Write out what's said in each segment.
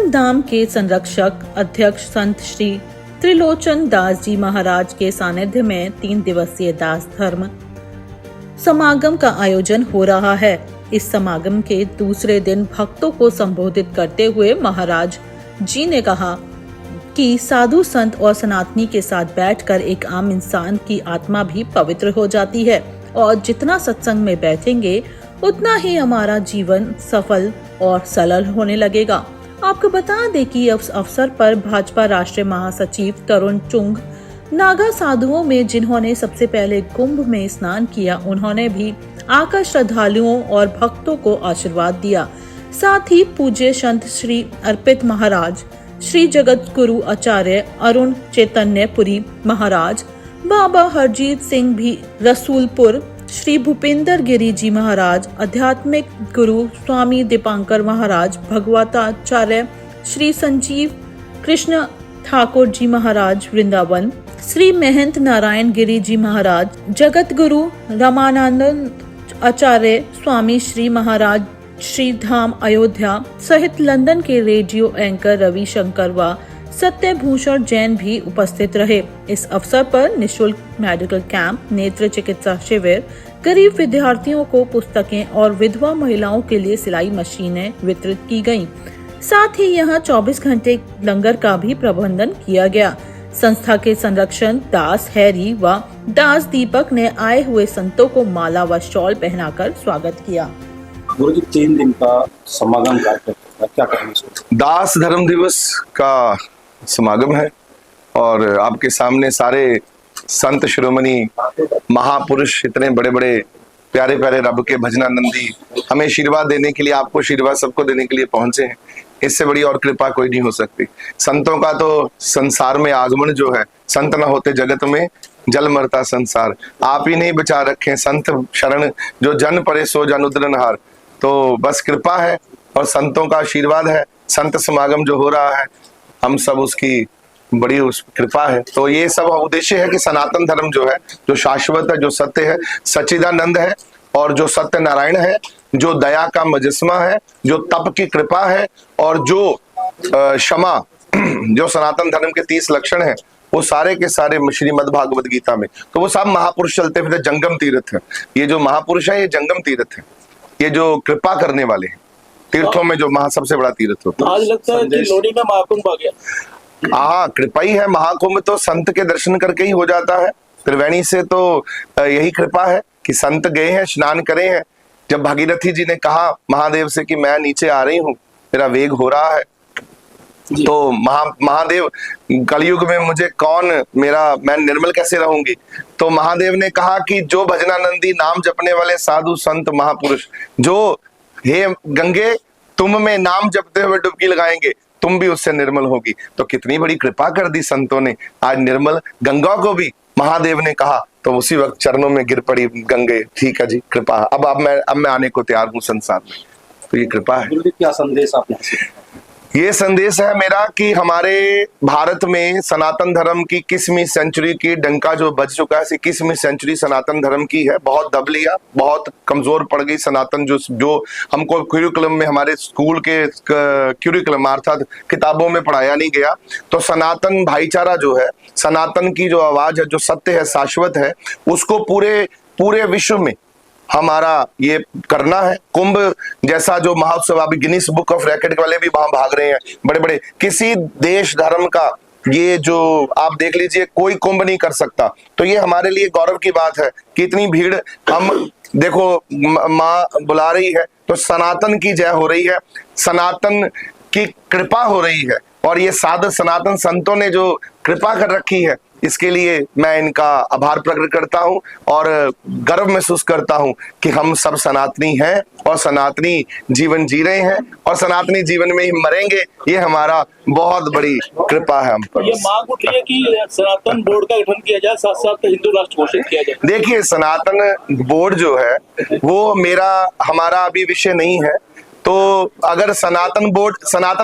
गोविंद धाम के संरक्षक अध्यक्ष संत श्री त्रिलोचन दास जी महाराज के सानिध्य में 3 दिवसीय दास धर्म समागम का आयोजन हो रहा है। इस समागम के दूसरे दिन भक्तों को संबोधित करते हुए महाराज जी ने कहा कि साधु संत और सनातनी के साथ बैठकर एक आम इंसान की आत्मा भी पवित्र हो जाती है और जितना सत्संग में बैठेंगे उतना ही हमारा जीवन सफल और सरल होने लगेगा। आपको बता दें कि इस अवसर पर भाजपा राष्ट्रीय महासचिव तरुण चुंग नागा साधुओं में जिन्होंने सबसे पहले कुंभ में स्नान किया, उन्होंने भी आकर श्रद्धालुओं और भक्तों को आशीर्वाद दिया। साथ ही पूज्य संत श्री अर्पित महाराज, श्री जगत गुरु आचार्य अरुण चैतन्यपुरी महाराज, बाबा हरजीत सिंह भी रसूलपुर, श्री भूपेंद्र गिरी जी महाराज, आध्यात्मिक गुरु स्वामी दीपांकर महाराज, भगवताचार्य श्री संजीव कृष्ण ठाकुर जी महाराज वृंदावन, श्री महंत नारायण गिरी जी महाराज, जगत गुरु रामानंद आचार्य स्वामी श्री महाराज श्री धाम अयोध्या सहित लंदन के रेडियो एंकर रवि शंकर व सत्यभूषण जैन भी उपस्थित रहे। इस अवसर पर निशुल्क मेडिकल कैंप, नेत्र चिकित्सा शिविर, गरीब विद्यार्थियों को पुस्तकें और विधवा महिलाओं के लिए सिलाई मशीनें वितरित की गयी। साथ ही यहां 24 घंटे लंगर का भी प्रबंधन किया गया। संस्था के संरक्षण दास हैरी व दास दीपक ने आए हुए संतों को माला व शॉल पहनाकर स्वागत किया। गुरु जी 3 दिन का समागम कार्यक्रम क्या कहना? दास धर्म दिवस का समागम है और आपके सामने सारे संत शिरोमणि महापुरुष, इतने बड़े बड़े प्यारे प्यारे रब के भजनानंदी हमें आशीर्वाद देने के लिए, आपको आशीर्वाद सबको देने के लिए पहुंचे हैं। इससे बड़ी और कृपा कोई नहीं हो सकती। संतों का तो संसार में आगमन जो है, संत न होते जगत में जल मरता संसार। आप ही नहीं बचा रखे संत शरण, जो जन परे सो जन उदरनहार। तो बस कृपा है और संतों का आशीर्वाद है। संत समागम जो हो रहा है, हम सब उसकी बड़ी उस कृपा है। तो ये सब उद्देश्य है कि सनातन धर्म जो है, जो शाश्वत है, जो सत्य है, सच्चिदानंद है और जो सत्य नारायण है, जो दया का मजस्मा है, जो तप की कृपा है और जो क्षमा, जो सनातन धर्म के 30 लक्षण है, वो सारे के सारे श्रीमद् भागवत गीता में। तो वो सब महापुरुष चलते फिर जंगम तीर्थ है। ये जो महापुरुष है, ये जंगम तीर्थ है। ये जो कृपा करने वाले हैं, तीर्थों में जो सबसे बड़ा तीर्थ होता है। आज लगता है कि लोहड़ी में महाकुंभ आ गया। हाँ, कृपा ही है। महाकुंभ तो संत के दर्शन करके ही हो जाता है। त्रिवेणी से तो यही कृपा है कि संत गए हैं, स्नान करे हैं। जब भागीरथी जी ने कहा महादेव से कि मैं नीचे आ रही हूँ, मेरा वेग हो रहा है, तो महादेव कलयुग में मुझे मैं निर्मल कैसे रहूंगी? तो महादेव ने कहा कि जो भजनानंदी नाम जपने वाले साधु संत महापुरुष, जो हे गंगे तुम में नाम जपते हुए डुबकी लगाएंगे, तुम भी उससे निर्मल होगी। तो कितनी बड़ी कृपा कर दी संतों ने। आज निर्मल गंगा को भी महादेव ने कहा तो उसी वक्त चरणों में गिर पड़ी गंगे। ठीक है जी, कृपा। अब मैं आने को तैयार हूँ संसार में। तो ये कृपा है। क्या संदेश आपने? ये संदेश है मेरा कि हमारे भारत में सनातन धर्म की 21वीं सेंचुरी की डंका जो बज चुका है, 21वीं सेंचुरी सनातन धर्म की है। बहुत दब लिया, बहुत कमजोर पड़ गई सनातन, जो हमको क्यूरिकुलम में, हमारे स्कूल के क्यूरिकुलम अर्थात किताबों में पढ़ाया नहीं गया। तो सनातन भाईचारा जो है, सनातन की जो आवाज है, जो सत्य है, शाश्वत है, उसको पूरे विश्व में हमारा ये करना है। कुंभ जैसा जो महोत्सव, अभी गिनीज बुक ऑफ रिकॉर्ड वाले भी वहां भाग रहे हैं, बड़े बड़े। किसी देश धर्म का ये जो आप देख लीजिए, कोई कुंभ नहीं कर सकता। तो ये हमारे लिए गौरव की बात है कि इतनी भीड़, हम देखो माँ बुला रही है तो सनातन की जय हो रही है, सनातन की कृपा हो रही है। और ये साधु सनातन संतों ने जो कृपा कर रखी है, इसके लिए मैं इनका आभार प्रकट करता हूं और गर्व महसूस करता हूं कि हम सब सनातनी हैं और सनातनी जीवन जी रहे हैं और सनातनी जीवन में ही मरेंगे। ये हमारा बहुत बड़ी कृपा है हम पर। ये मांग उठ रही है कि सनातन बोर्ड का गठन किया जाए, साथ साथ हिंदू राष्ट्र घोषित किया जाए। देखिए, सनातन बोर्ड जो है वो हमारा अभी विषय नहीं है। तो अगर सनातन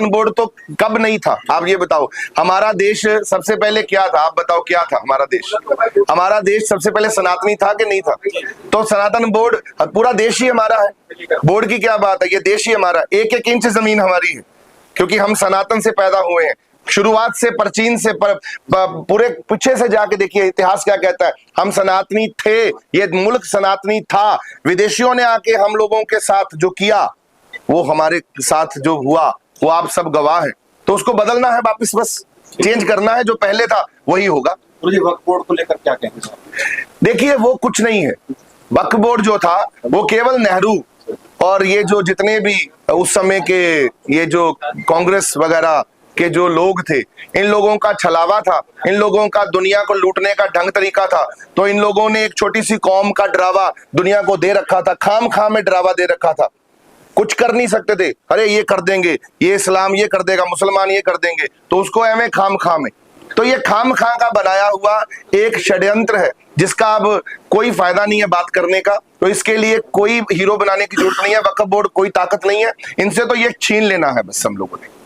बोर्ड तो कब नहीं था, आप ये बताओ। हमारा देश सबसे पहले क्या था, आप बताओ क्या था हमारा देश सबसे पहले सनातनी था कि नहीं था? तो सनातन बोर्ड, पूरा देश ही हमारा है। बोर्ड की क्या बात है, ये देश ही हमारा। 1-1 इंच जमीन हमारी है। क्योंकि हम सनातन से पैदा हुए हैं, शुरुआत से प्राचीन से पूरे पीछे से जाके देखिए इतिहास क्या कहता है। हम सनातनी थे, ये मुल्क सनातनी था। विदेशियों ने आके हम लोगों के साथ जो किया, वो हमारे साथ जो हुआ, वो आप सब गवाह हैं। तो उसको बदलना है, वापस बस चेंज करना है, जो पहले था वही होगा। गुरुजी वक्फ बोर्ड को लेकर क्या कहेंगे सर? देखिए वो कुछ नहीं है। वक्फ बोर्ड जो था वो केवल नेहरू और ये जो जितने भी उस समय के ये जो कांग्रेस वगैरह के जो लोग थे, इन लोगों का छलावा था, इन लोगों का दुनिया को लूटने का ढंग तरीका था। तो इन लोगों ने एक छोटी सी कौम का डरावा दुनिया को दे रखा था, खाम खाम में डरावा दे रखा था। कुछ कर नहीं सकते थे, अरे ये कर देंगे, ये इस्लाम ये कर देगा, मुसलमान ये कर देंगे, तो उसको एवं खाम खाम है। तो ये खाम खा का बनाया हुआ एक षड्यंत्र है जिसका अब कोई फायदा नहीं है बात करने का। तो इसके लिए कोई हीरो बनाने की जरूरत नहीं है, वक्फ बोर्ड कोई ताकत नहीं है, इनसे तो ये छीन लेना है बस हम लोगों ने।